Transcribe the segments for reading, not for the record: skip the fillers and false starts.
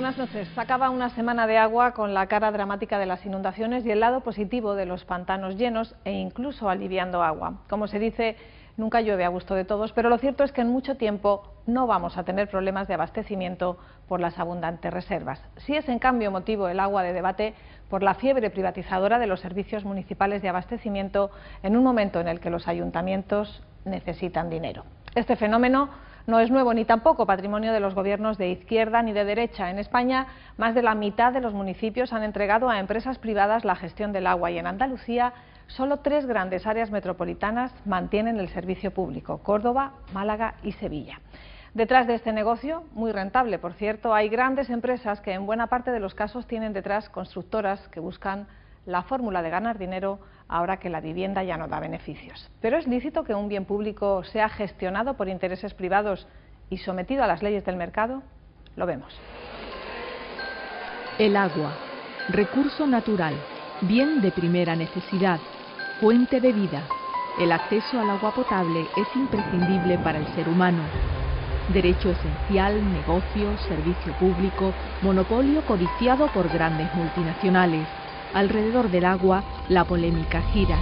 Buenas noches. Acaba una semana de agua con la cara dramática de las inundaciones y el lado positivo de los pantanos llenos e incluso aliviando agua. Como se dice, nunca llueve a gusto de todos, pero lo cierto es que en mucho tiempo no vamos a tener problemas de abastecimiento por las abundantes reservas. Sí es en cambio motivo el agua de debate por la fiebre privatizadora de los servicios municipales de abastecimiento en un momento en el que los ayuntamientos necesitan dinero. Este fenómeno no es nuevo ni tampoco patrimonio de los gobiernos de izquierda ni de derecha. En España, más de la mitad de los municipios han entregado a empresas privadas la gestión del agua y en Andalucía solo 3 grandes áreas metropolitanas mantienen el servicio público: Córdoba, Málaga y Sevilla. Detrás de este negocio, muy rentable por cierto, hay grandes empresas que en buena parte de los casos tienen detrás constructoras que buscan la fórmula de ganar dinero ahora que la vivienda ya no da beneficios. ¿Pero es lícito que un bien público sea gestionado por intereses privados y sometido a las leyes del mercado? Lo vemos. El agua, recurso natural, bien de primera necesidad, fuente de vida. El acceso al agua potable es imprescindible para el ser humano. Derecho esencial, negocio, servicio público, monopolio codiciado por grandes multinacionales. Alrededor del agua, la polémica gira.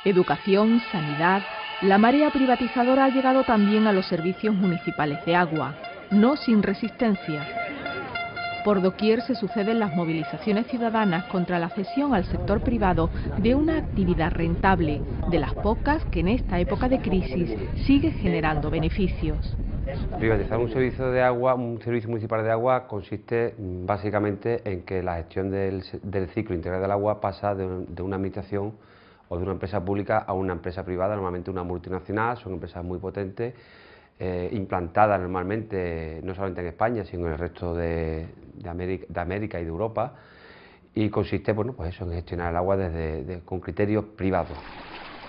Educación, sanidad. La marea privatizadora ha llegado también a los servicios municipales de agua, no sin resistencia. Por doquier se suceden las movilizaciones ciudadanas contra la cesión al sector privado de una actividad rentable, de las pocas que en esta época de crisis sigue generando beneficios. Privatizar un servicio de agua, un servicio municipal de agua, consiste básicamente en que la gestión del ciclo integral del agua pasa de una administración o de una empresa pública a una empresa privada, normalmente una multinacional. Son empresas muy potentes, implantadas normalmente no solamente en España, sino en el resto de América y de Europa, y consiste pues eso, en gestionar el agua con criterios privados.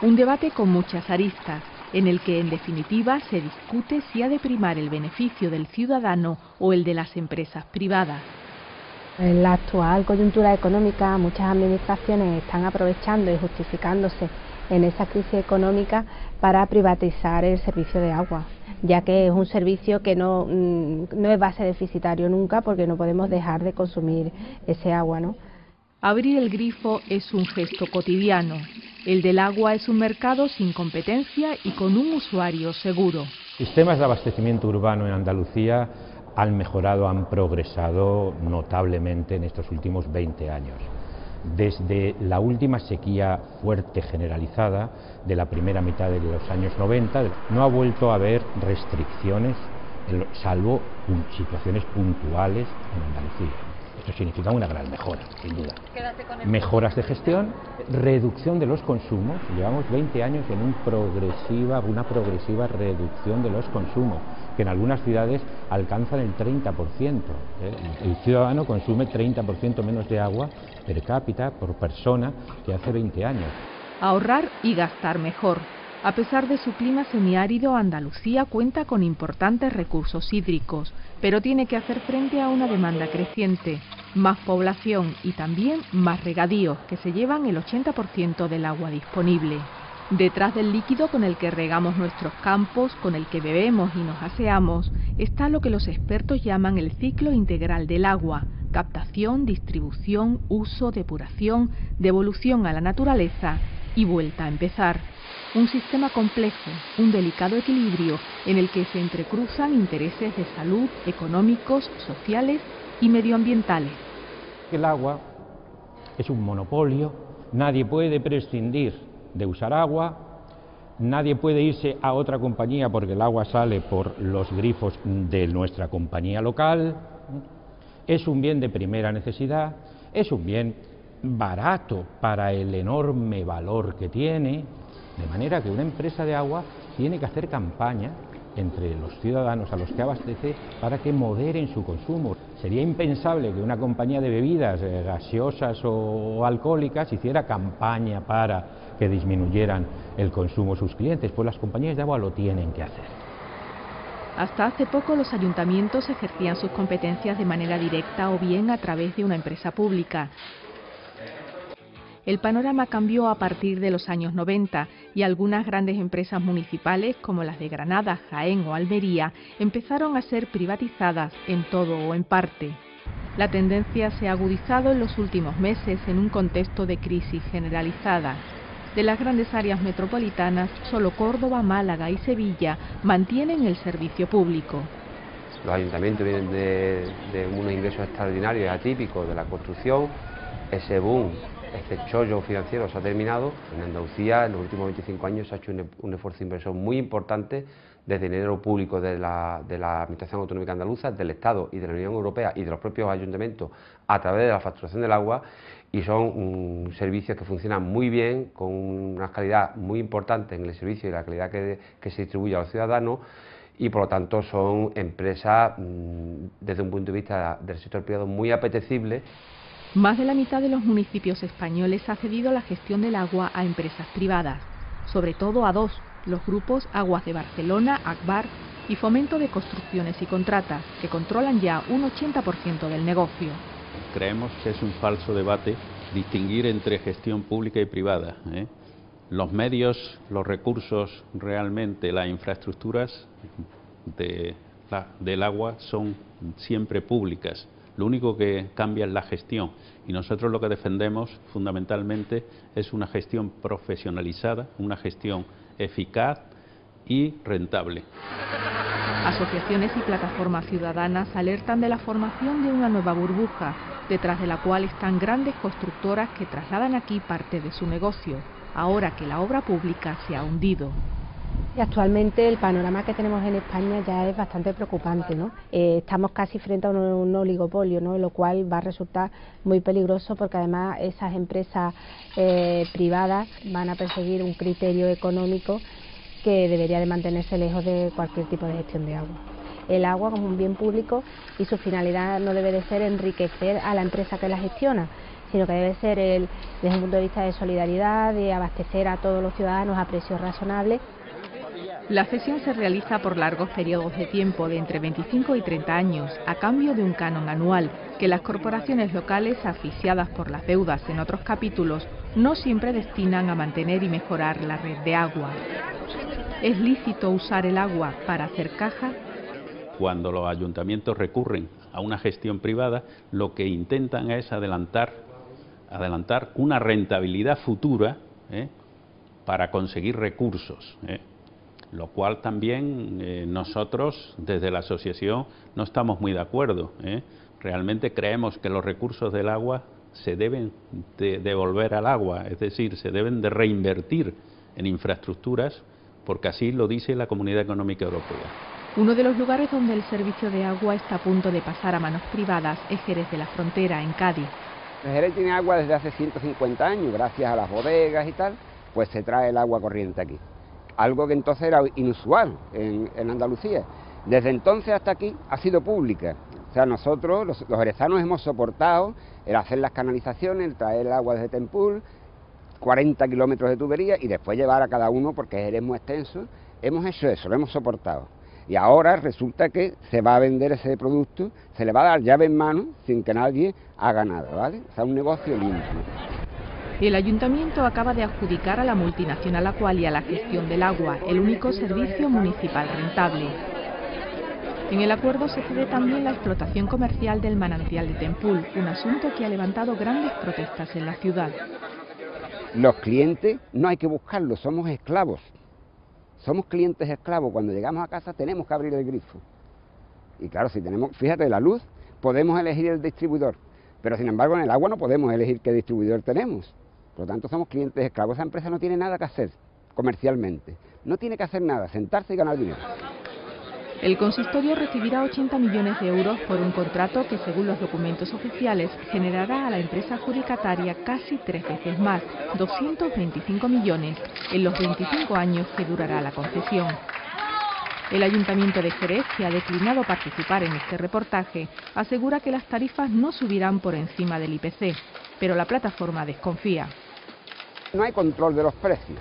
Un debate con muchas aristas, en el que en definitiva se discute si ha de primar el beneficio del ciudadano o el de las empresas privadas. En la actual coyuntura económica, muchas administraciones están aprovechando y justificándose en esa crisis económica para privatizar el servicio de agua, ya que es un servicio que no es base deficitario nunca, porque no podemos dejar de consumir ese agua, ¿no? Abrir el grifo es un gesto cotidiano. El del agua es un mercado sin competencia y con un usuario seguro. Sistemas de abastecimiento urbano en Andalucía han mejorado, han progresado notablemente en estos últimos 20 años. Desde la última sequía fuerte generalizada de la primera mitad de los años 90, no ha vuelto a haber restricciones, salvo situaciones puntuales en Andalucía. Esto significa una gran mejora, sin duda. Mejoras de gestión, reducción de los consumos. Llevamos 20 años en una progresiva reducción de los consumos, que en algunas ciudades alcanzan el 30%. El ciudadano consume 30% menos de agua per cápita por persona que hace 20 años. Ahorrar y gastar mejor. A pesar de su clima semiárido, Andalucía cuenta con importantes recursos hídricos, pero tiene que hacer frente a una demanda creciente, más población y también más regadíos, que se llevan el 80% del agua disponible. Detrás del líquido con el que regamos nuestros campos, con el que bebemos y nos aseamos, está lo que los expertos llaman el ciclo integral del agua: captación, distribución, uso, depuración, devolución a la naturaleza y vuelta a empezar. Un sistema complejo, un delicado equilibrio en el que se entrecruzan intereses de salud, económicos, sociales y medioambientales. El agua es un monopolio, nadie puede prescindir de usar agua, nadie puede irse a otra compañía porque el agua sale por los grifos de nuestra compañía local. Es un bien de primera necesidad, es un bien barato para el enorme valor que tiene, de manera que una empresa de agua tiene que hacer campaña entre los ciudadanos a los que abastece para que moderen su consumo. Sería impensable que una compañía de bebidas gaseosas o alcohólicas hiciera campaña para que disminuyeran el consumo de sus clientes, pues las compañías de agua lo tienen que hacer. Hasta hace poco los ayuntamientos ejercían sus competencias de manera directa o bien a través de una empresa pública. El panorama cambió a partir de los años 90 y algunas grandes empresas municipales, como las de Granada, Jaén o Almería, empezaron a ser privatizadas en todo o en parte. La tendencia se ha agudizado en los últimos meses en un contexto de crisis generalizada. De las grandes áreas metropolitanas, solo Córdoba, Málaga y Sevilla mantienen el servicio público. Los ayuntamientos vienen de unos ingresos extraordinarios y atípicos de la construcción. Ese boom, ese chollo financiero se ha terminado. En Andalucía, en los últimos 25 años, se ha hecho un esfuerzo de inversión muy importante desde dinero público de la Administración Autonómica Andaluza, del Estado y de la Unión Europea y de los propios ayuntamientos a través de la facturación del agua, y son servicios que funcionan muy bien, con una calidad muy importante en el servicio y la calidad que se distribuye a los ciudadanos, y por lo tanto son empresas, desde un punto de vista del sector privado, muy apetecibles. Más de la mitad de los municipios españoles ha cedido la gestión del agua a empresas privadas, sobre todo a dos: los grupos Aguas de Barcelona, Agbar, y Fomento de Construcciones y Contratas, que controlan ya un 80% del negocio. Creemos que es un falso debate distinguir entre gestión pública y privada, Los medios, los recursos, realmente las infraestructuras del agua son siempre públicas. Lo único que cambia es la gestión, y nosotros lo que defendemos fundamentalmente es una gestión profesionalizada, una gestión eficaz y rentable. Asociaciones y plataformas ciudadanas alertan de la formación de una nueva burbuja, detrás de la cual están grandes constructoras que trasladan aquí parte de su negocio, ahora que la obra pública se ha hundido. Y actualmente el panorama que tenemos en España ya es bastante preocupante, ¿no? Estamos casi frente a un oligopolio, ¿no? Lo cual va a resultar muy peligroso, porque además esas empresas privadas van a perseguir un criterio económico que debería de mantenerse lejos de cualquier tipo de gestión de agua. El agua como un bien público, y su finalidad no debe de ser enriquecer a la empresa que la gestiona, sino que debe ser desde un punto de vista de solidaridad, de abastecer a todos los ciudadanos a precios razonables. La cesión se realiza por largos periodos de tiempo de entre 25 y 30 años, a cambio de un canon anual, que las corporaciones locales, asfixiadas por las deudas en otros capítulos, no siempre destinan a mantener y mejorar la red de agua. ¿Es lícito usar el agua para hacer caja? Cuando los ayuntamientos recurren a una gestión privada, lo que intentan es adelantar una rentabilidad futura, para conseguir recursos, lo cual también nosotros desde la asociación no estamos muy de acuerdo. Realmente creemos que los recursos del agua se deben de devolver al agua, es decir, se deben de reinvertir en infraestructuras, porque así lo dice la Comunidad Económica Europea. Uno de los lugares donde el servicio de agua está a punto de pasar a manos privadas es Jerez de la Frontera, en Cádiz. Jerez tiene agua desde hace 150 años, gracias a las bodegas y tal, pues se trae el agua corriente aquí. Algo que entonces era inusual en Andalucía. Desde entonces hasta aquí ha sido pública. O sea, nosotros, los jerezanos, hemos soportado el hacer las canalizaciones, el traer el agua desde Tempul, 40 kilómetros de tubería, y después llevar a cada uno, porque Jerez es muy extenso. Hemos hecho eso, lo hemos soportado. Y ahora resulta que se va a vender ese producto, se le va a dar llave en mano sin que nadie haga nada, ¿vale? O sea, un negocio limpio. El ayuntamiento acaba de adjudicar a la multinacional Aqualia la gestión del agua, el único servicio municipal rentable. En el acuerdo se cede también la explotación comercial del manantial de Tempul, un asunto que ha levantado grandes protestas en la ciudad. Los clientes no hay que buscarlos, somos esclavos. Somos clientes esclavos. Cuando llegamos a casa tenemos que abrir el grifo. Y claro, si tenemos, fíjate, la luz, podemos elegir el distribuidor, pero sin embargo en el agua no podemos elegir qué distribuidor tenemos. Por lo tanto, somos clientes esclavos. Esa empresa no tiene nada que hacer comercialmente. No tiene que hacer nada, sentarse y ganar dinero. El consistorio recibirá 80 millones de euros por un contrato que, según los documentos oficiales, generará a la empresa adjudicataria casi 3 veces más, 225 millones, en los 25 años que durará la concesión. El Ayuntamiento de Jerez, que ha declinado participar en este reportaje, asegura que las tarifas no subirán por encima del IPC, pero la plataforma desconfía. No hay control de los precios.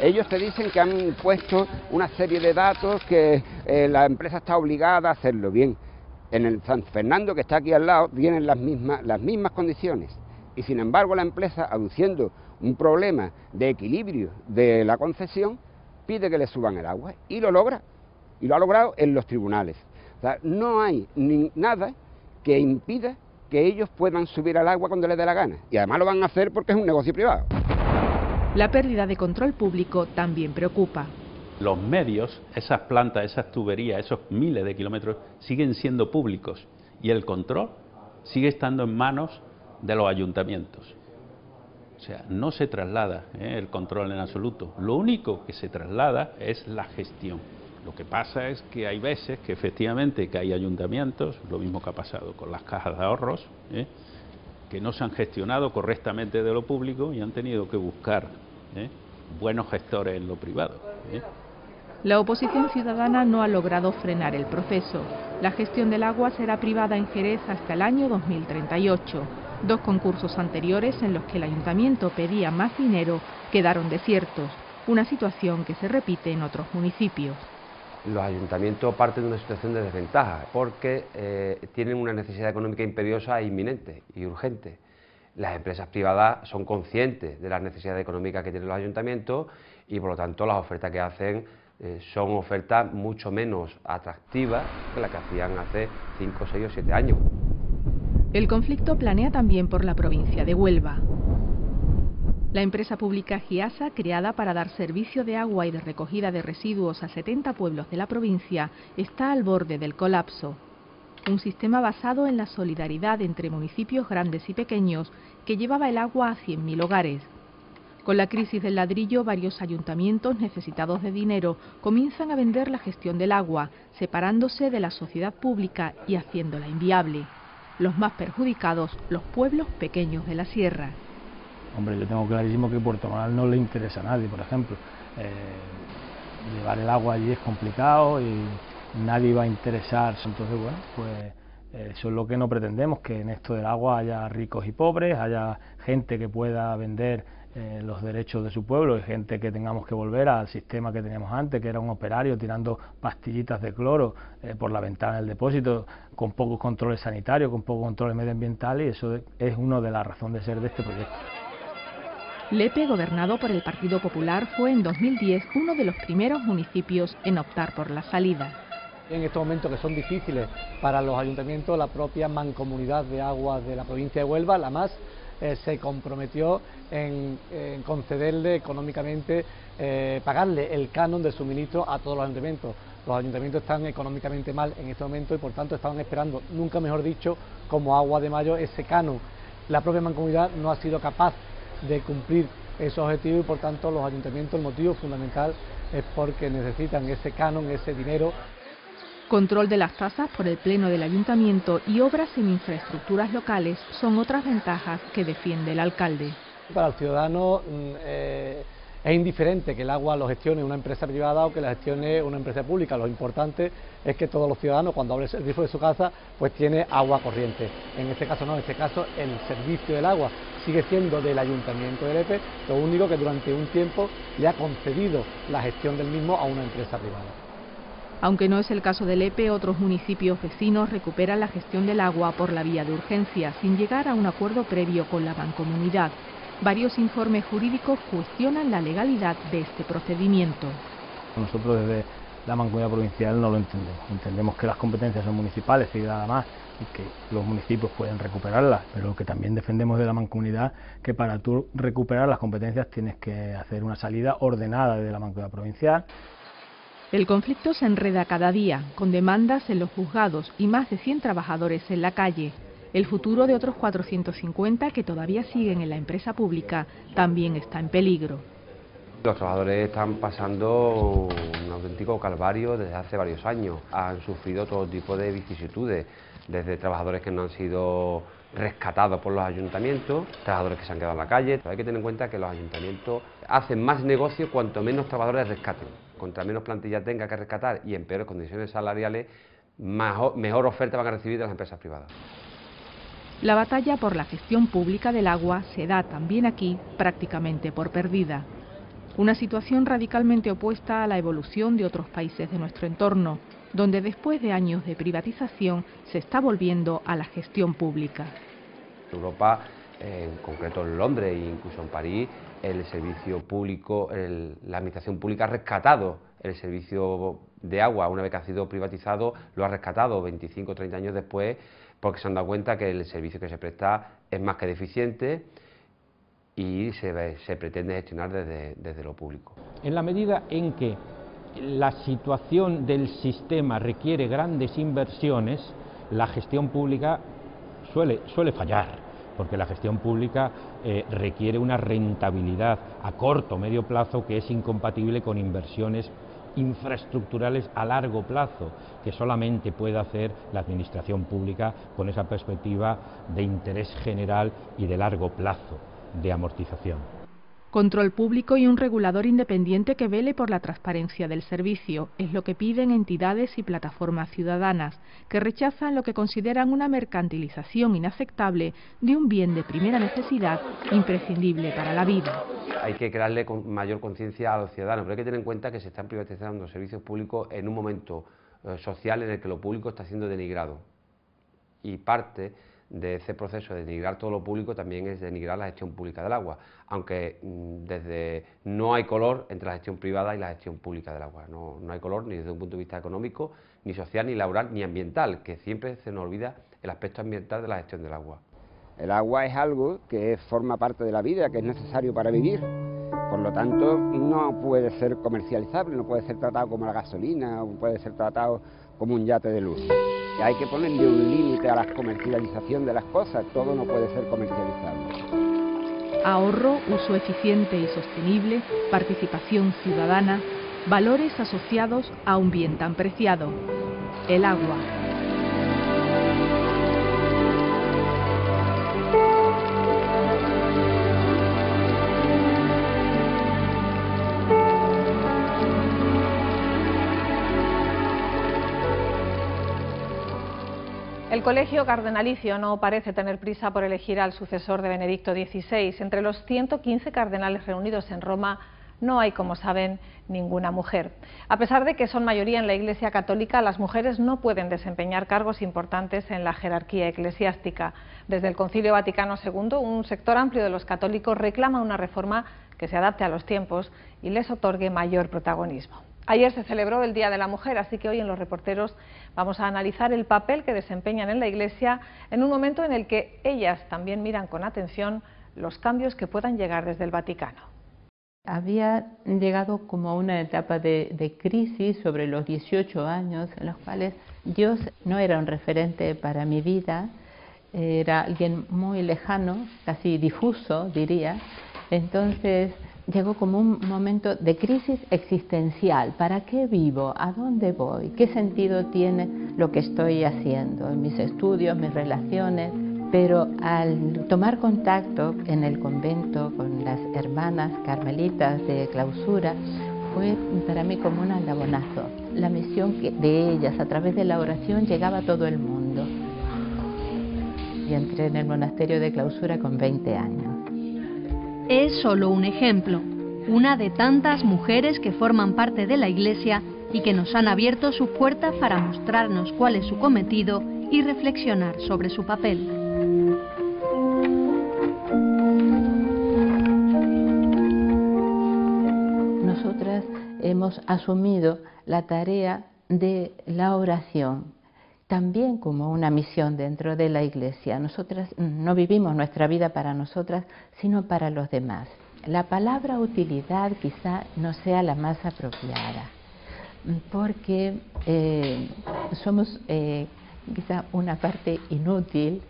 Ellos te dicen que han puesto una serie de datos que la empresa está obligada a hacerlo bien. En el San Fernando, que está aquí al lado, tienen las mismas condiciones. Y sin embargo la empresa, aduciendo un problema de equilibrio de la concesión, pide que le suban el agua y lo logra. Y lo ha logrado en los tribunales. O sea, no hay nada que impida que ellos puedan subir al agua cuando les dé la gana. Y además lo van a hacer porque es un negocio privado. La pérdida de control público también preocupa. Los medios, esas plantas, esas tuberías, esos miles de kilómetros, siguen siendo públicos y el control sigue estando en manos de los ayuntamientos. O sea, no se traslada el control en absoluto. Lo único que se traslada es la gestión. Lo que pasa es que hay veces que efectivamente que hay ayuntamientos, lo mismo que ha pasado con las cajas de ahorros, que no se han gestionado correctamente de lo público y han tenido que buscar buenos gestores en lo privado. La oposición ciudadana no ha logrado frenar el proceso. La gestión del agua será privada en Jerez hasta el año 2038. 2 concursos anteriores en los que el ayuntamiento pedía más dinero quedaron desiertos, una situación que se repite en otros municipios. Los ayuntamientos parten de una situación de desventaja porque tienen una necesidad económica imperiosa e inminente y urgente. Las empresas privadas son conscientes de las necesidades económicas que tienen los ayuntamientos y por lo tanto las ofertas que hacen son ofertas mucho menos atractivas que las que hacían hace 5, 6 o 7 años. El conflicto planea también por la provincia de Huelva. La empresa pública Giasa, creada para dar servicio de agua y de recogida de residuos a 70 pueblos de la provincia, está al borde del colapso. Un sistema basado en la solidaridad entre municipios grandes y pequeños que llevaba el agua a 100.000 hogares. Con la crisis del ladrillo, varios ayuntamientos necesitados de dinero comienzan a vender la gestión del agua, separándose de la sociedad pública y haciéndola inviable. Los más perjudicados, los pueblos pequeños de la sierra. Hombre, yo tengo clarísimo que Puerto Moral no le interesa a nadie, por ejemplo. Llevar el agua allí es complicado y nadie va a interesarse. Entonces, bueno, pues eso es lo que no pretendemos, que en esto del agua haya ricos y pobres, haya gente que pueda vender los derechos de su pueblo y gente que tengamos que volver al sistema que teníamos antes, que era un operario tirando pastillitas de cloro por la ventana del depósito, con pocos controles sanitarios, con pocos controles medioambientales, y eso es una de las razones de ser de este proyecto. Lepe, gobernado por el Partido Popular, fue en 2010 uno de los primeros municipios en optar por la salida. En estos momentos que son difíciles para los ayuntamientos, la propia Mancomunidad de Aguas de la provincia de Huelva, la MAS, se comprometió en concederle económicamente, pagarle el canon de suministro a todos los ayuntamientos. Los ayuntamientos están económicamente mal en este momento y por tanto estaban esperando, nunca mejor dicho, como agua de mayo, ese canon. La propia Mancomunidad no ha sido capaz de cumplir esos objetivos y por tanto los ayuntamientos, el motivo fundamental es porque necesitan ese canon, ese dinero. Control de las tasas por el Pleno del Ayuntamiento y obras en infraestructuras locales son otras ventajas que defiende el alcalde. Para el ciudadano es indiferente que el agua lo gestione una empresa privada o que la gestione una empresa pública. Lo importante es que todos los ciudadanos, cuando abren el grifo de su casa, pues tiene agua corriente. En este caso no, en este caso el servicio del agua sigue siendo del Ayuntamiento de Lepe, lo único que durante un tiempo le ha concedido la gestión del mismo a una empresa privada. Aunque no es el caso de Lepe, otros municipios vecinos recuperan la gestión del agua por la vía de urgencia, sin llegar a un acuerdo previo con la Mancomunidad. Varios informes jurídicos cuestionan la legalidad de este procedimiento. Nosotros desde la Mancomunidad Provincial no lo entendemos. Entendemos que las competencias son municipales y nada más, y que los municipios pueden recuperarlas, pero lo que también defendemos de la Mancomunidad, que para tú recuperar las competencias tienes que hacer una salida ordenada de la Mancomunidad Provincial. El conflicto se enreda cada día, con demandas en los juzgados y más de 100 trabajadores en la calle. El futuro de otros 450 que todavía siguen en la empresa pública también está en peligro. Los trabajadores están pasando un auténtico calvario desde hace varios años. Han sufrido todo tipo de vicisitudes, desde trabajadores que no han sido rescatados por los ayuntamientos, trabajadores que se han quedado en la calle. Pero hay que tener en cuenta que los ayuntamientos hacen más negocio cuanto menos trabajadores rescaten. Contra menos plantilla tenga que rescatar y en peores condiciones salariales, mejor oferta van a recibir de las empresas privadas. La batalla por la gestión pública del agua se da también aquí prácticamente por perdida. Una situación radicalmente opuesta a la evolución de otros países de nuestro entorno, donde después de años de privatización se está volviendo a la gestión pública. Europa en concreto en Londres e incluso en París, el servicio público, la administración pública ha rescatado el servicio de agua, una vez que ha sido privatizado, lo ha rescatado 25 o 30 años después, porque se han dado cuenta que el servicio que se presta es más que deficiente y se pretende gestionar desde lo público. En la medida en que la situación del sistema requiere grandes inversiones, la gestión pública suele fallar, porque la gestión pública requiere una rentabilidad a corto o medio plazo que es incompatible con inversiones infraestructurales a largo plazo, que solamente puede hacer la administración pública con esa perspectiva de interés general y de largo plazo de amortización. Control público y un regulador independiente que vele por la transparencia del servicio es lo que piden entidades y plataformas ciudadanas, que rechazan lo que consideran una mercantilización inaceptable de un bien de primera necesidad imprescindible para la vida. Hay que crearle mayor conciencia a los ciudadanos, pero hay que tener en cuenta que se están privatizando servicios públicos en un momento social en el que lo público está siendo denigrado. Y parte de ese proceso de denigrar todo lo público también es denigrar la gestión pública del agua, aunque no hay color entre la gestión privada y la gestión pública del agua, no hay color ni desde un punto de vista económico, ni social, ni laboral, ni ambiental, que siempre se nos olvida el aspecto ambiental de la gestión del agua. El agua es algo que forma parte de la vida, que es necesario para vivir, por lo tanto no puede ser comercializable, no puede ser tratado como la gasolina, o puede ser tratado como un yate de lujo. Hay que ponerle un límite a la comercialización de las cosas, todo no puede ser comercializable. Ahorro, uso eficiente y sostenible, participación ciudadana, valores asociados a un bien tan preciado, el agua. El Colegio Cardenalicio no parece tener prisa por elegir al sucesor de Benedicto XVI. Entre los 115 cardenales reunidos en Roma no hay, como saben, ninguna mujer. A pesar de que son mayoría en la Iglesia Católica, las mujeres no pueden desempeñar cargos importantes en la jerarquía eclesiástica. Desde el Concilio Vaticano II, un sector amplio de los católicos reclama una reforma que se adapte a los tiempos y les otorgue mayor protagonismo. Ayer se celebró el Día de la Mujer, así que hoy en Los Reporteros vamos a analizar el papel que desempeñan en la Iglesia en un momento en el que ellas también miran con atención los cambios que puedan llegar desde el Vaticano. Había llegado como a una etapa de crisis sobre los 18 años en los cuales Dios no era un referente para mi vida, era alguien muy lejano, casi difuso diría. Entonces llegó como un momento de crisis existencial. ¿Para qué vivo? ¿A dónde voy? ¿Qué sentido tiene lo que estoy haciendo en mis estudios, mis relaciones? Pero al tomar contacto en el convento con las hermanas carmelitas de clausura, fue para mí como un aldabonazo. La misión de ellas a través de la oración llegaba a todo el mundo. Y entré en el monasterio de clausura con 20 años. Es solo un ejemplo, una de tantas mujeres que forman parte de la Iglesia y que nos han abierto sus puertas para mostrarnos cuál es su cometido y reflexionar sobre su papel. Nosotras hemos asumido la tarea de la oración, también como una misión dentro de la Iglesia. Nosotras no vivimos nuestra vida para nosotras, sino para los demás. La palabra utilidad quizá no sea la más apropiada, porque somos quizá una parte inútil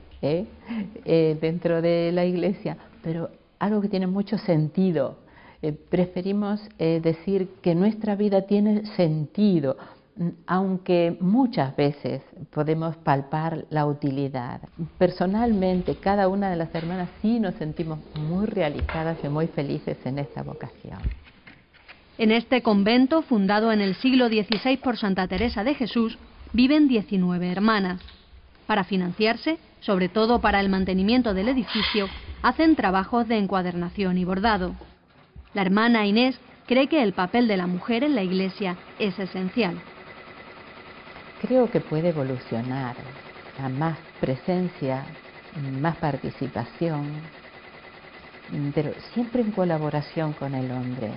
dentro de la Iglesia, pero algo que tiene mucho sentido. Preferimos decir que nuestra vida tiene sentido, aunque muchas veces podemos palpar la utilidad. Personalmente, cada una de las hermanas sí nos sentimos muy realizadas y muy felices en esta vocación. En este convento, fundado en el siglo XVI por Santa Teresa de Jesús, viven 19 hermanas. Para financiarse, sobre todo para el mantenimiento del edificio, hacen trabajos de encuadernación y bordado. La hermana Inés cree que el papel de la mujer en la Iglesia es esencial. Creo que puede evolucionar a más presencia, más participación, pero siempre en colaboración con el hombre.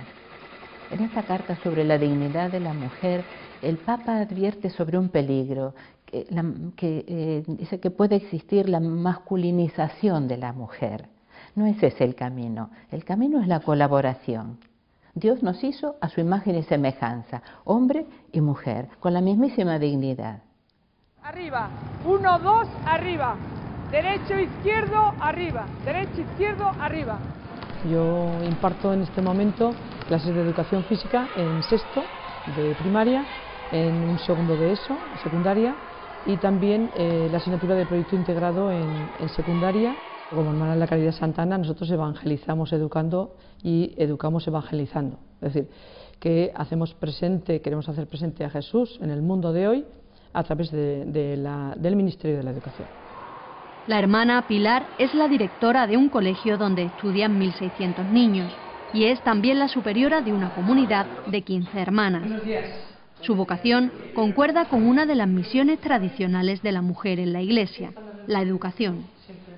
En esta carta sobre la dignidad de la mujer, el Papa advierte sobre un peligro, dice que puede existir la masculinización de la mujer. No es ese el camino es la colaboración. Dios nos hizo a su imagen y semejanza, hombre y mujer, con la mismísima dignidad. Arriba, 1, 2, arriba, derecho, izquierdo, arriba, derecho, izquierdo, arriba. Yo imparto en este momento clases de educación física en sexto de primaria, en un segundo de ESO, secundaria, y también la asignatura de proyecto integrado en secundaria. Como Hermanas de la Caridad Santana, nosotros evangelizamos educando y educamos evangelizando. Es decir, que queremos hacer presente a Jesús en el mundo de hoy a través del Ministerio de la Educación. La hermana Pilar es la directora de un colegio donde estudian 1.600 niños y es también la superiora de una comunidad de 15 hermanas. Su vocación concuerda con una de las misiones tradicionales de la mujer en la Iglesia, la educación.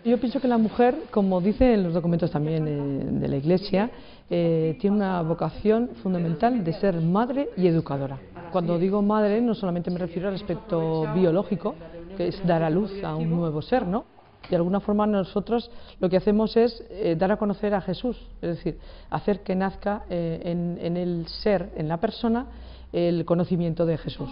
Yo pienso que la mujer, como dice en los documentos también de la Iglesia, tiene una vocación fundamental de ser madre y educadora. Cuando digo madre no solamente me refiero al aspecto biológico, que es dar a luz a un nuevo ser, ¿no? De alguna forma nosotros lo que hacemos es dar a conocer a Jesús, es decir, hacer que nazca en el ser, en la persona, el conocimiento de Jesús.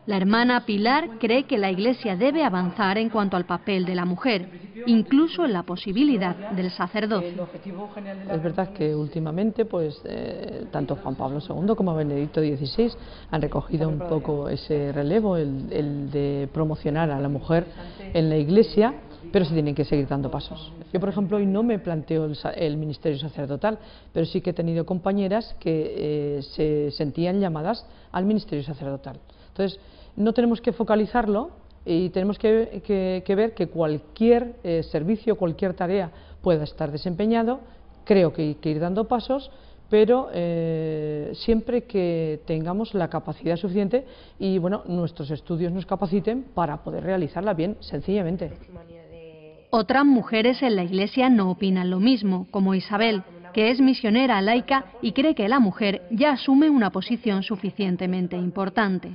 La hermana Pilar cree que la Iglesia debe avanzar en cuanto al papel de la mujer, incluso en la posibilidad del sacerdocio. Es verdad que últimamente tanto Juan Pablo II como Benedicto XVI han recogido un poco ese relevo, el de promocionar a la mujer en la Iglesia, pero se tienen que seguir dando pasos. Yo, por ejemplo, hoy no me planteo el ministerio sacerdotal, pero sí que he tenido compañeras que se sentían llamadas al ministerio sacerdotal. Entonces, no tenemos que focalizarlo y tenemos que ver que cualquier servicio, cualquier tarea pueda estar desempeñado. Creo que hay que ir dando pasos, pero siempre que tengamos la capacidad suficiente y bueno, nuestros estudios nos capaciten para poder realizarla bien, sencillamente. Otras mujeres en la Iglesia no opinan lo mismo, como Isabel, que es misionera laica y cree que la mujer ya asume una posición suficientemente importante.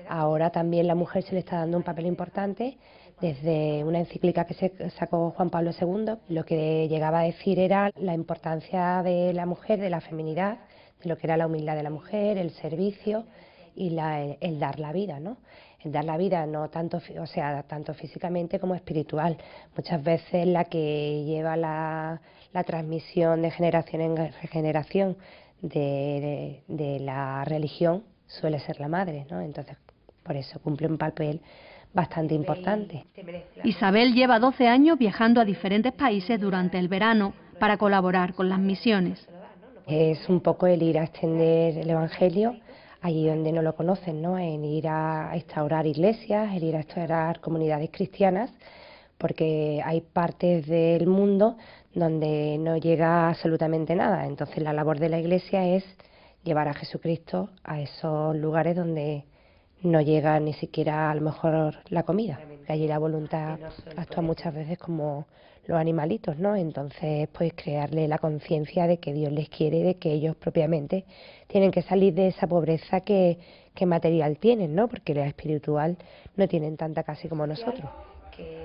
Ahora también la mujer se le está dando un papel importante. Desde una encíclica que se sacó Juan Pablo II, lo que llegaba a decir era la importancia de la mujer, de la feminidad, de lo que era la humildad de la mujer, el servicio y el dar la vida, ¿no? El dar la vida no tanto, tanto físicamente como espiritual. Muchas veces la que lleva la transmisión de generación en generación de la religión suele ser la madre, ¿no? Entonces, por eso cumple un papel bastante importante. Isabel lleva 12 años viajando a diferentes países durante el verano para colaborar con las misiones. Es un poco el ir a extender el Evangelio allí donde no lo conocen, ¿no? En ir a instaurar iglesias, en ir a instaurar comunidades cristianas, porque hay partes del mundo donde no llega absolutamente nada. Entonces la labor de la Iglesia es llevar a Jesucristo a esos lugares donde no llega ni siquiera a lo mejor la comida. Allí la voluntad actúa muchas veces como los animalitos, ¿no? Entonces, pues crearle la conciencia de que Dios les quiere, de que ellos propiamente tienen que salir de esa pobreza que material tienen, ¿no? Porque la espiritual no tienen tanta casi como nosotros.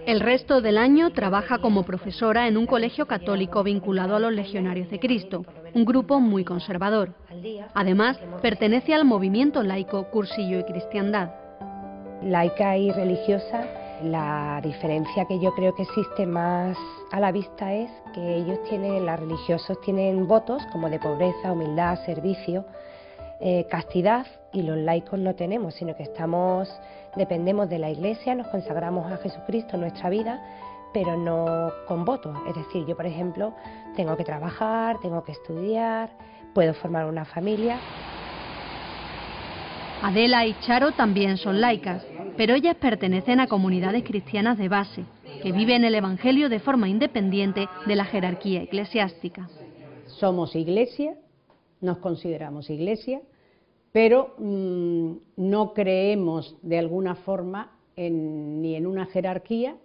El resto del año trabaja como profesora en un colegio católico vinculado a los Legionarios de Cristo, un grupo muy conservador. Además, pertenece al movimiento laico Cursillo y Cristiandad. Laica y religiosa, la diferencia que yo creo que existe más a la vista es que ellos los religiosos tienen votos como de pobreza, humildad, servicio, castidad, y los laicos no tenemos, sino que dependemos de la Iglesia, nos consagramos a Jesucristo en nuestra vida, pero no con votos. Es decir, yo por ejemplo tengo que trabajar, tengo que estudiar, puedo formar una familia. Adela y Charo también son laicas, pero ellas pertenecen a comunidades cristianas de base, que viven el Evangelio de forma independiente de la jerarquía eclesiástica. Somos iglesia, nos consideramos iglesia, pero no creemos de alguna forma ni en una jerarquía,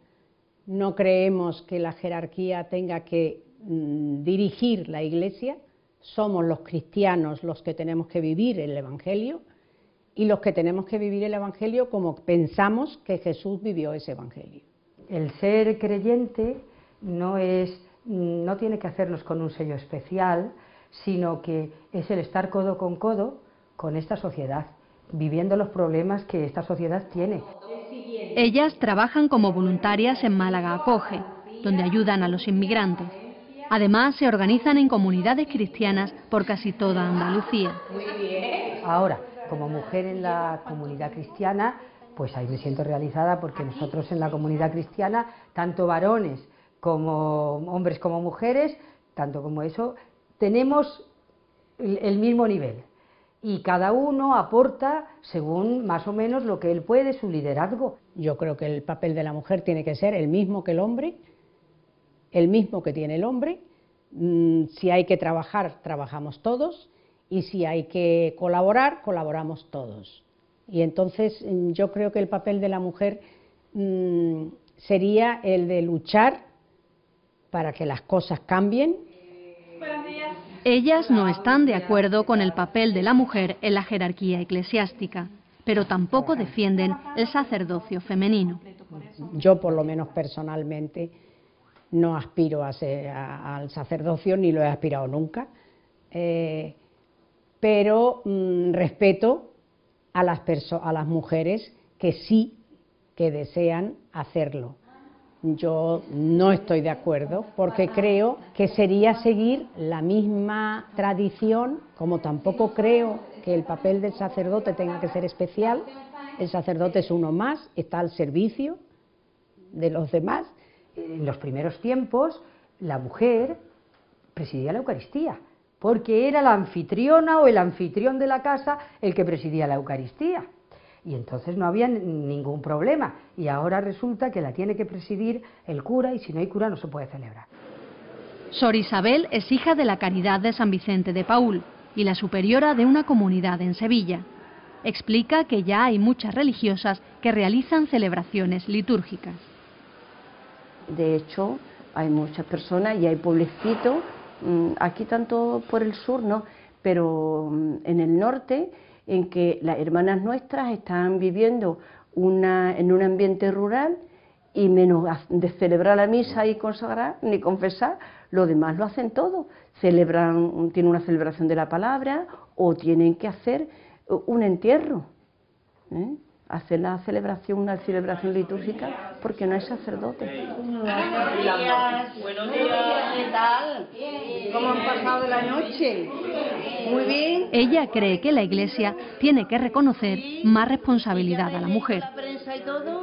no creemos que la jerarquía tenga que dirigir la Iglesia, somos los cristianos los que tenemos que vivir el Evangelio y los que tenemos que vivir el Evangelio como pensamos que Jesús vivió ese Evangelio. El ser creyente no tiene que hacernos con un sello especial, sino que es el estar codo con esta sociedad, viviendo los problemas que esta sociedad tiene. Ellas trabajan como voluntarias en Málaga Acoge, donde ayudan a los inmigrantes. Además, se organizan en comunidades cristianas por casi toda Andalucía. Ahora, como mujer en la comunidad cristiana, pues ahí me siento realizada, porque nosotros en la comunidad cristiana, tanto varones como hombres como mujeres, tanto como eso, tenemos el mismo nivel. Y cada uno aporta según más o menos lo que él puede, su liderazgo. Yo creo que el papel de la mujer tiene que ser el mismo que el hombre, el mismo que tiene el hombre. Si hay que trabajar, trabajamos todos, y si hay que colaborar, colaboramos todos. Y entonces yo creo que el papel de la mujer sería el de luchar para que las cosas cambien. Ellas no están de acuerdo con el papel de la mujer en la jerarquía eclesiástica, pero tampoco defienden el sacerdocio femenino. Yo, por lo menos personalmente, no aspiro al sacerdocio, ni lo he aspirado nunca, pero respeto a las mujeres que sí, que desean hacerlo. Yo no estoy de acuerdo, porque creo que sería seguir la misma tradición, como tampoco creo que el papel del sacerdote tenga que ser especial. El sacerdote es uno más, está al servicio de los demás. En los primeros tiempos, la mujer presidía la Eucaristía, porque era la anfitriona o el anfitrión de la casa el que presidía la Eucaristía. Y entonces no había ningún problema. Y ahora resulta que la tiene que presidir el cura, y si no hay cura no se puede celebrar. Sor Isabel es hija de la Caridad de San Vicente de Paúl y la superiora de una comunidad en Sevilla. Explica que ya hay muchas religiosas que realizan celebraciones litúrgicas. De hecho, hay muchas personas y hay pueblecitos, aquí tanto por el sur, ¿no?, pero en el norte, en que las hermanas nuestras están viviendo en un ambiente rural, y menos de celebrar la misa y consagrar ni confesar, lo demás lo hacen todo. Tienen una celebración de la palabra, o tienen que hacer un entierro, hacer una celebración litúrgica, porque no hay sacerdote. Buenos días, ¿qué tal? ¿Cómo han pasado la noche? Muy bien. Ella cree que la Iglesia tiene que reconocer más responsabilidad a la mujer.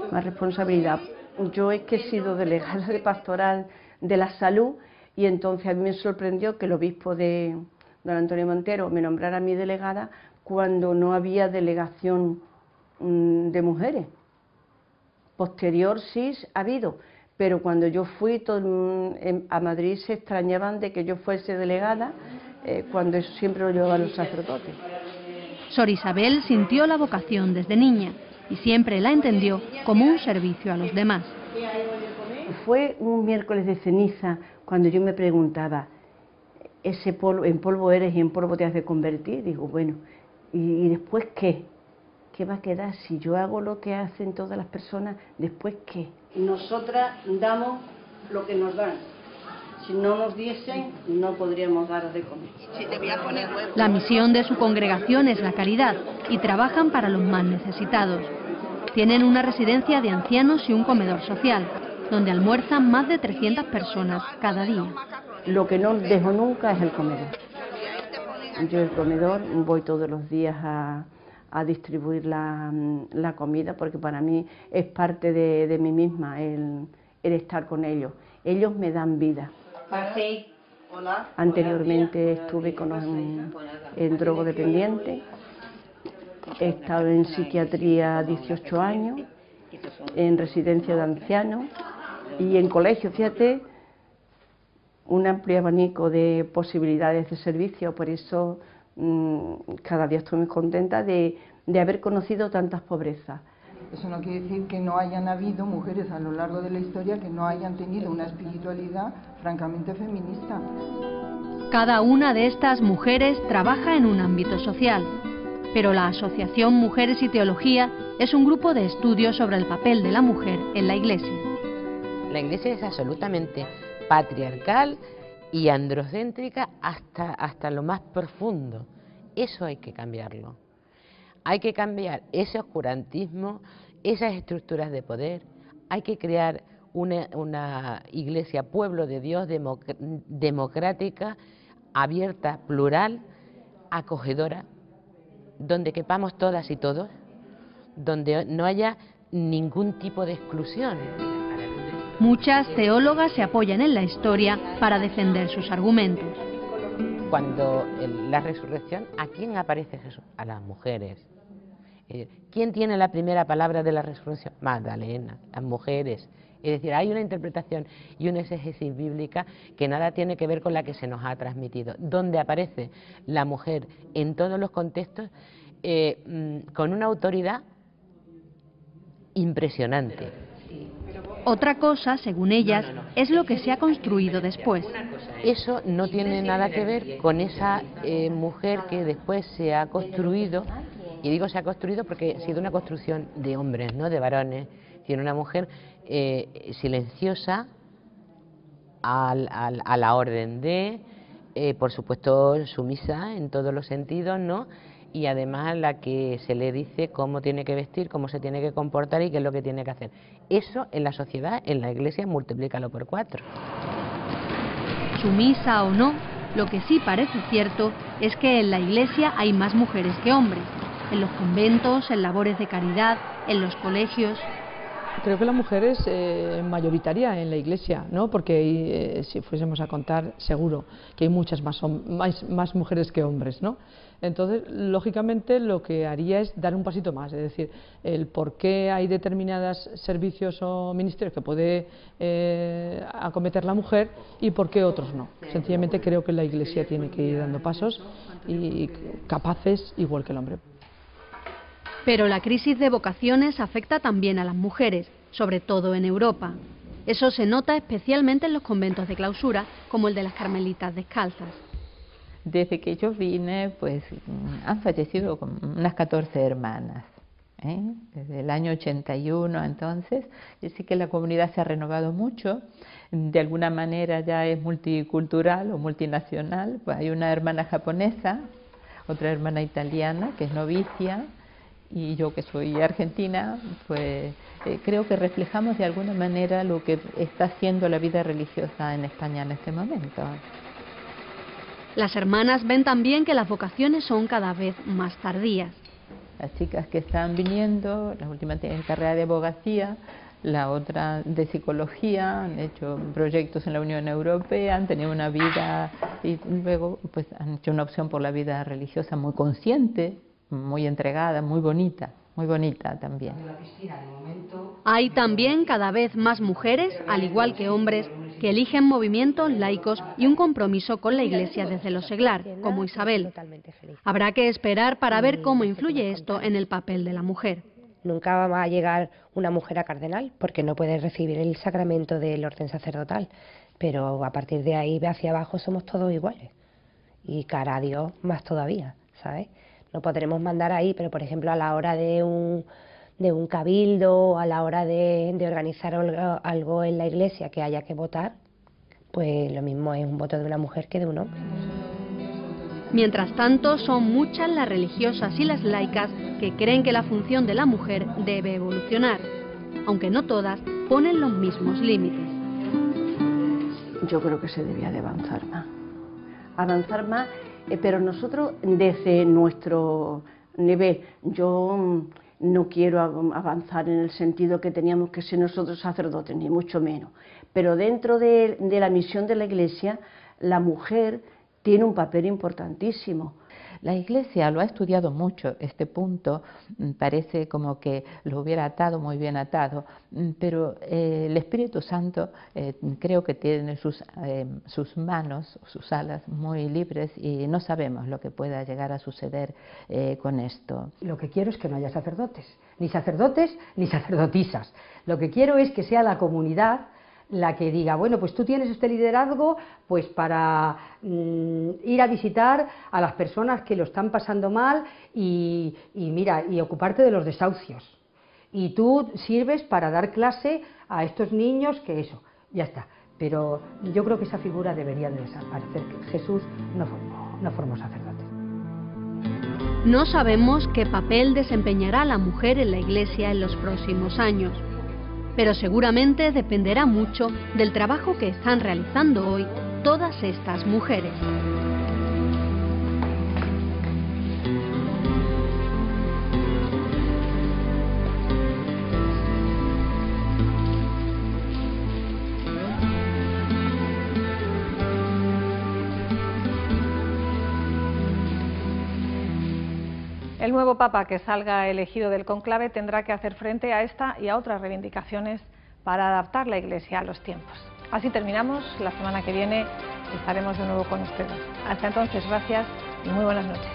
Más responsabilidad. Yo es que he sido delegada de pastoral de la salud, y entonces a mí me sorprendió que el obispo de don Antonio Montero me nombrara a mi delegada cuando no había delegación de mujeres. Posterior sí ha habido, pero cuando yo fui a Madrid se extrañaban de que yo fuese delegada, cuando eso siempre lo llevaban los sacerdotes. Sor Isabel sintió la vocación desde niña y siempre la entendió como un servicio a los demás. Fue un miércoles de ceniza cuando yo me preguntaba, ese polvo, en polvo eres y en polvo te has de convertir. Digo, bueno, ¿y después qué? ¿Qué va a quedar? Si yo hago lo que hacen todas las personas, ¿después qué? Nosotras damos lo que nos dan. Si no nos diesen, no podríamos daros de comer. La misión de su congregación es la caridad y trabajan para los más necesitados. Tienen una residencia de ancianos y un comedor social, donde almuerzan más de 300 personas cada día. Lo que no dejo nunca es el comedor. Yo el comedor voy todos los días a distribuir la comida, porque para mí es parte de mí misma el estar con ellos. Ellos me dan vida. Anteriormente estuve en drogodependiente, he estado en psiquiatría 18 años, en residencia de ancianos y en colegio. Fíjate, un amplio abanico de posibilidades de servicio, por eso cada día estoy muy contenta de haber conocido tantas pobrezas. Eso no quiere decir que no hayan habido mujeres a lo largo de la historia que no hayan tenido una espiritualidad francamente feminista. Cada una de estas mujeres trabaja en un ámbito social, pero la Asociación Mujeres y Teología es un grupo de estudios sobre el papel de la mujer en la Iglesia. La Iglesia es absolutamente patriarcal y androcéntrica hasta lo más profundo. Eso hay que cambiarlo. Hay que cambiar ese oscurantismo, esas estructuras de poder. Hay que crear una Iglesia, pueblo de Dios, democrática, abierta, plural, acogedora, donde quepamos todas y todos, donde no haya ningún tipo de exclusión. Muchas teólogas se apoyan en la historia para defender sus argumentos. Cuando la resurrección, ¿a quién aparece Jesús? A las mujeres. ¿Quién tiene la primera palabra de la resurrección? Magdalena, las mujeres. Es decir, hay una interpretación y una exégesis bíblica que nada tiene que ver con la que se nos ha transmitido, donde aparece la mujer en todos los contextos con una autoridad impresionante. Otra cosa, según ellas, es lo que se ha construido después. Eso no tiene nada que ver con esa mujer que después se ha construido, y digo se ha construido porque ha sido una construcción de hombres, no de varones, tiene una mujer silenciosa a la orden de, por supuesto, sumisa en todos los sentidos, ¿no? Y además a la que se le dice cómo tiene que vestir, cómo se tiene que comportar y qué es lo que tiene que hacer. Eso en la sociedad, en la Iglesia, multiplícalo por 4. Sumisa o no, lo que sí parece cierto es que en la Iglesia hay más mujeres que hombres, en los conventos, en labores de caridad, en los colegios. Creo que la mujer es mayoritaria en la Iglesia, ¿no? Porque si fuésemos a contar, seguro que hay muchas más mujeres que hombres, ¿no? Entonces, lógicamente, lo que haría es dar un pasito más, es decir, el por qué hay determinados servicios o ministerios que puede acometer la mujer y por qué otros no. Sencillamente creo que la Iglesia tiene que ir dando pasos y capaces igual que el hombre. Pero la crisis de vocaciones afecta también a las mujeres, sobre todo en Europa. Eso se nota especialmente en los conventos de clausura, como el de las Carmelitas Descalzas. Desde que yo vine, pues han fallecido unas 14 hermanas, desde el año 81, entonces, sí que la comunidad se ha renovado mucho, de alguna manera ya es multicultural o multinacional, pues hay una hermana japonesa, otra hermana italiana que es novicia, y yo que soy argentina, pues creo que reflejamos de alguna manera lo que está haciendo la vida religiosa en España en este momento. Las hermanas ven también que las vocaciones son cada vez más tardías. Las chicas que están viniendo, las últimas tienen carrera de abogacía, la otra de psicología, han hecho proyectos en la Unión Europea, han tenido una vida y luego pues han hecho una opción por la vida religiosa muy consciente, muy entregada, muy bonita también. Hay también cada vez más mujeres, al igual que hombres, que eligen movimientos laicos y un compromiso con la Iglesia desde lo seglar, como Isabel. Habrá que esperar para ver cómo influye esto en el papel de la mujer. Nunca va a llegar una mujer a cardenal porque no puede recibir el sacramento del orden sacerdotal, pero a partir de ahí hacia abajo somos todos iguales y cara a Dios más todavía, ¿sabes? No podremos mandar ahí, pero por ejemplo a la hora de un cabildo, a la hora de organizar algo en la Iglesia que haya que votar, pues lo mismo es un voto de una mujer que de un hombre. Mientras tanto, son muchas las religiosas y las laicas que creen que la función de la mujer debe evolucionar, aunque no todas ponen los mismos límites. Yo creo que se debía de avanzar más, pero nosotros desde nuestro nivel, yo no quiero avanzar en el sentido que teníamos que ser nosotros sacerdotes, ni mucho menos, pero dentro de la misión de la Iglesia, la mujer tiene un papel importantísimo. La Iglesia lo ha estudiado mucho, este punto parece como que lo hubiera atado muy bien atado, pero el Espíritu Santo creo que tiene sus manos, sus alas muy libres y no sabemos lo que pueda llegar a suceder con esto. Lo que quiero es que no haya sacerdotes ni sacerdotisas. Lo que quiero es que sea la comunidad la que diga, bueno, pues tú tienes este liderazgo pues para ir a visitar a las personas que lo están pasando mal y ocuparte de los desahucios. Y tú sirves para dar clase a estos niños que eso, ya está. Pero yo creo que esa figura debería de desaparecer, que Jesús no formó sacerdotes. No sabemos qué papel desempeñará la mujer en la Iglesia en los próximos años, pero seguramente dependerá mucho del trabajo que están realizando hoy todas estas mujeres. El nuevo Papa que salga elegido del conclave tendrá que hacer frente a esta y a otras reivindicaciones para adaptar la Iglesia a los tiempos. Así terminamos. La semana que viene estaremos de nuevo con ustedes. Hasta entonces, gracias y muy buenas noches.